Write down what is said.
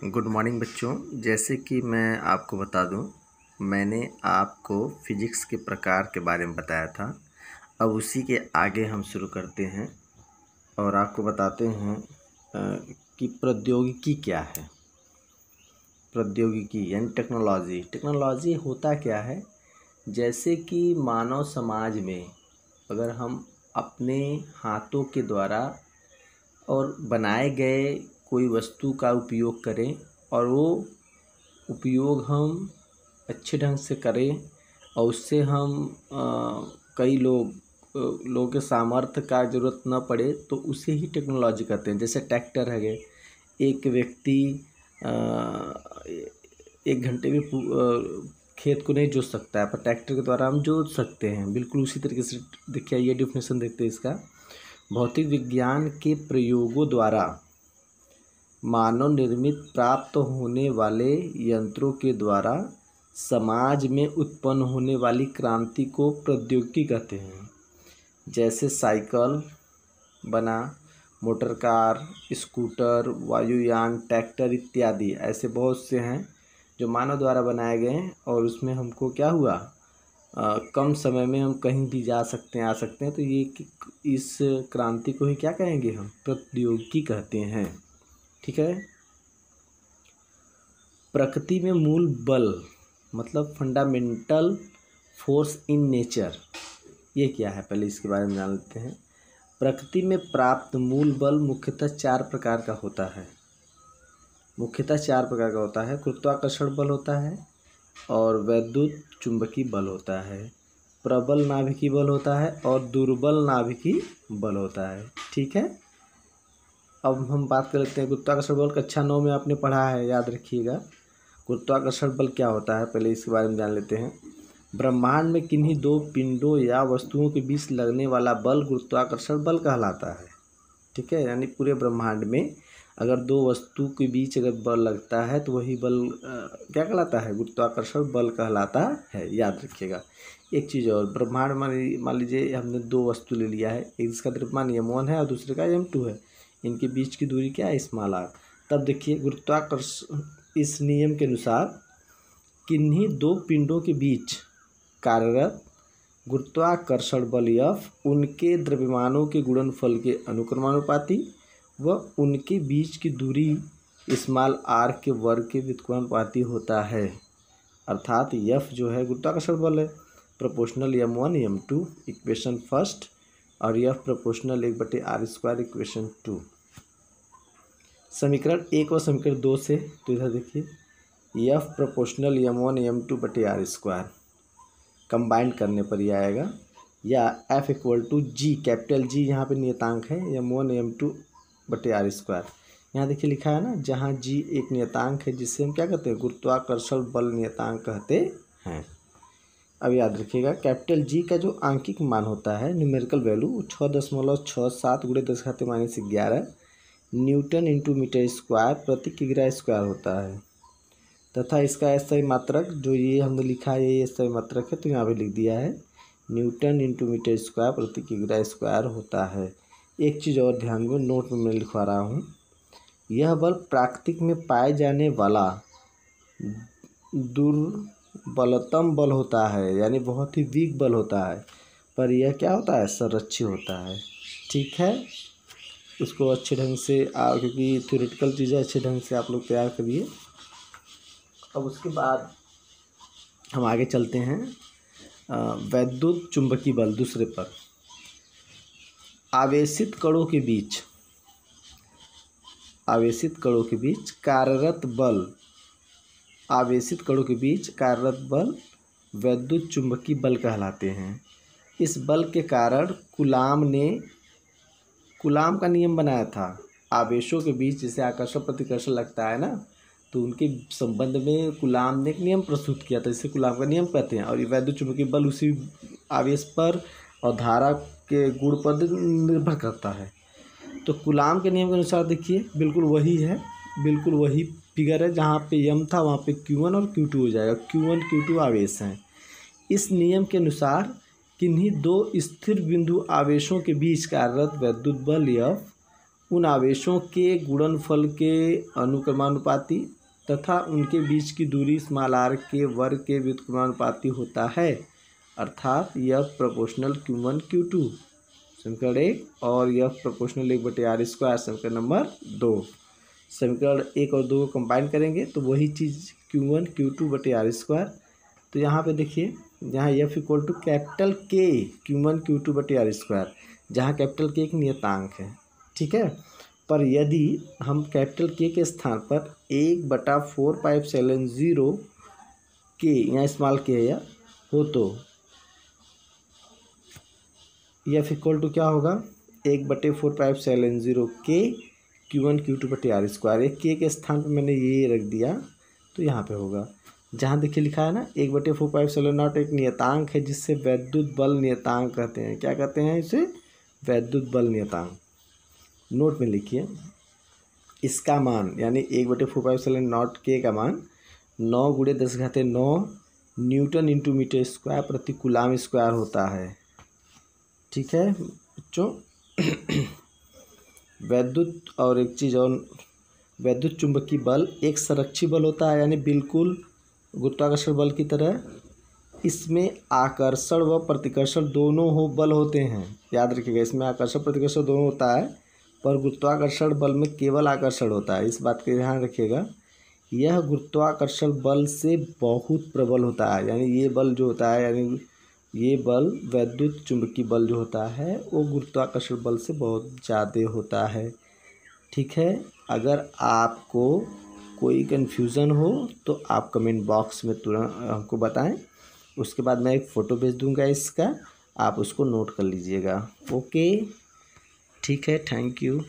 Good morning बच्चों। जैसे कि मैं आपको बता दूं, मैंने आपको फिजिक्स के प्रकार के बारे में बताया था। अब उसी के आगे हम शुरू करते हैं और आपको बताते हैं कि प्रौद्योगिकी क्या है। प्रौद्योगिकी यानी टेक्नोलॉजी। टेक्नोलॉजी होता क्या है, जैसे कि मानव समाज में अगर हम अपने हाथों के द्वारा और बनाए गए कोई वस्तु का उपयोग करें और वो उपयोग हम अच्छे ढंग से करें और उससे हम कई लोगों के सामर्थ्य का ज़रूरत न पड़े तो उसे ही टेक्नोलॉजी कहते हैं। जैसे ट्रैक्टर है गए, एक व्यक्ति 1 घंटे में खेत को नहीं जोत सकता है, पर ट्रैक्टर के द्वारा हम जोत सकते हैं। बिल्कुल उसी तरीके से देखिए, ये डिफिनेशन देखते हैं इसका। भौतिक विज्ञान के प्रयोगों द्वारा मानव निर्मित प्राप्त होने वाले यंत्रों के द्वारा समाज में उत्पन्न होने वाली क्रांति को प्रौद्योगिकी कहते हैं। जैसे साइकिल बना, मोटर कार, स्कूटर, वायुयान, ट्रैक्टर इत्यादि ऐसे बहुत से हैं जो मानव द्वारा बनाए गए हैं और उसमें हमको क्या हुआ, कम समय में हम कहीं भी जा सकते हैं, आ सकते हैं। तो ये इस क्रांति को ही क्या कहेंगे, हम प्रौद्योगिकी कहते हैं। ठीक है। प्रकृति में मूल बल मतलब फंडामेंटल फोर्स इन नेचर, ये क्या है पहले इसके बारे में जान लेते हैं। प्रकृति में प्राप्त मूल बल मुख्यतः 4 प्रकार का होता है। गुरुत्वाकर्षण बल होता है और वैद्युत चुंबकीय बल होता है, प्रबल नाभिकीय बल होता है और दुर्बल नाभिकीय बल होता है। ठीक है। अब हम बात कर लेते हैं गुरुत्वाकर्षण बल। कक्षा 9 में आपने पढ़ा है, याद रखिएगा। गुरुत्वाकर्षण बल क्या होता है पहले इसके बारे में जान लेते हैं। ब्रह्मांड में किन्हीं 2 पिंडों या वस्तुओं के बीच लगने वाला बल गुरुत्वाकर्षण बल कहलाता है। ठीक है। यानी पूरे ब्रह्मांड में अगर 2 वस्तु के बीच अगर बल लगता है तो वही बल क्या कहलाता है, गुरुत्वाकर्षण बल कहलाता है। याद रखिएगा। एक चीज़ और, ब्रह्मांड मान लीजिए हमने 2 वस्तु ले लिया है, एक जिसका द्रव्यमान m1 है और दूसरे का m2 है। इनके बीच की दूरी क्या है, स्मॉल r। तब देखिए गुरुत्वाकर्षण इस नियम के अनुसार किन्हीं 2 पिंडों के बीच कार्यरत गुरुत्वाकर्षण बल F उनके द्रव्यमानों के गुणनफल के अनुक्रमानुपाती व उनके बीच की दूरी स्मॉल r के वर्ग के व्युत्क्रमानुपाती होता है। अर्थात F जो है गुरुत्वाकर्षण बल है, proportional m1 m2 equation first, और F प्रोपोर्शनल 1/r² इक्वेशन 2। समीकरण 1 और समीकरण 2 से, तो इधर देखिए F proportional m1 m2/r² combined करने पर ही आएगा, या F = G, कैपिटल G यहाँ पे नियतांक है, m1 m2/r²। यहाँ देखिए लिखा है ना, जहाँ G एक नियतांक है जिसे हम क्या कहते हैं, गुरुत्वाकर्षण बल नियतांक कहते हैं। अब याद रखिएगा, कैपिटल G का जो आंकिक मान होता है, numerical value 6.67 × 10⁻11 newton × metre square प्रति किग्रा स्क्वायर होता है, तथा इसका SI मात्रक जो ये हमने लिखा है, ये SI मात्रक है तो यहाँ पे लिख दिया है, न्यूटन × मीटर स्क्वायर प्रति किग्रा स्क्वायर होता है। एक चीज़ और ध्यान दो, नोट में मैं लिखवा रहा हूँ, यह बल प्राकृतिक में पाए जाने वाला दुर्बलतम बल होता है, यानी बहुत ही वीक बल होता है, पर यह क्या होता है, संरक्षित होता है। ठीक है। इसको अच्छे ढंग से क्योंकि थ्योरेटिकल चीज़ें अच्छे ढंग से आप लोग तैयार करिए। अब उसके बाद हम आगे चलते हैं वैद्युत चुंबकीय बल दूसरे पर। आवेशित कणों के बीच कार्यरत बल वैद्युत चुंबकीय बल कहलाते हैं। इस बल के कारण कूलाम का नियम बनाया था। आवेशों के बीच जैसे आकर्षण प्रतिकर्षण लगता है ना, तो उनके संबंध में कूलाम ने एक नियम प्रस्तुत किया था, इसे कूलाम का नियम कहते हैं। और ये वैद्युत चुंबकीय बल उसी आवेश पर और धारा के गुण पर निर्भर करता है। तो कूलाम के नियम के अनुसार देखिए बिल्कुल वही है, बिल्कुल वही फिगर है, जहाँ पे m था वहाँ पे q1 और q2 हो जाएगा। q1 q2 आवेश हैं। इस नियम के अनुसार किन्हीं 2 स्थिर बिंदु आवेशों के बीच कार्यरत वैद्युत बल F उन आवेशों के गुणनफल के अनुक्रमानुपाती तथा उनके बीच की दूरी r के वर्ग के व्युत्क्रमानुपाती होता है, अर्थात यह प्रोपोर्शनल Q1 Q2 समीकरण 1 और यह प्रोपोर्शनल 1/r स्क्वायर समीकरण नंबर 2। समीकरण 1 और 2 को कंबाइन करेंगे तो वही चीज़ Q1 Q2/r स्क्वायर। तो यहाँ पे देखिए, यहाँ F equal to capital K Q1 Q2/r square, जहाँ कैपिटल K एक नियतांक है, ठीक है। पर यदि हम कैपिटल K के स्थान पर 1/4πε0 K यहाँ स्मॉल K है हो तो F इक्वल टू क्या होगा 1/4πε0 K Q1 Q2/r स्क्वायर। एक K के स्थान पर मैंने ये रख दिया तो यहाँ पे होगा, जहाँ देखिए लिखा है ना 1/4πε0 एक नियतांक है जिससे वैद्युत बल नियतांक कहते हैं। क्या कहते हैं इसे? वैद्युत बल नियतांक। नोट में लिखिए, इसका मान यानी 1/4πε0 K का मान 9 × 10⁹ न्यूटन इंटू मीटर स्क्वायर प्रति कूलाम स्क्वायर होता है, ठीक है बच्चों। वैद्युत और एक चीज़ और, वैद्युत चुंबकीय बल एक संरक्षी बल होता है, यानी बिल्कुल गुरुत्वाकर्षण बल की तरह। इसमें आकर्षण व प्रतिकर्षण दोनों बल होते हैं, याद रखिएगा। इसमें आकर्षण प्रतिकर्षण दोनों होता है, पर गुरुत्वाकर्षण बल में केवल आकर्षण होता है, इस बात का ध्यान रखिएगा। यह गुरुत्वाकर्षण बल से बहुत प्रबल होता है, यानी ये बल जो होता है, यानी ये बल वैद्युत चुंबकीय बल जो होता है वो गुरुत्वाकर्षण बल से बहुत ज़्यादा होता है, ठीक है। अगर आपको कोई कन्फ्यूज़न हो तो आप कमेंट बॉक्स में तुरंत हमको बताएं, उसके बाद मैं एक फ़ोटो भेज दूंगा इसका, आप उसको नोट कर लीजिएगा। ओके, ठीक है, थैंक यू।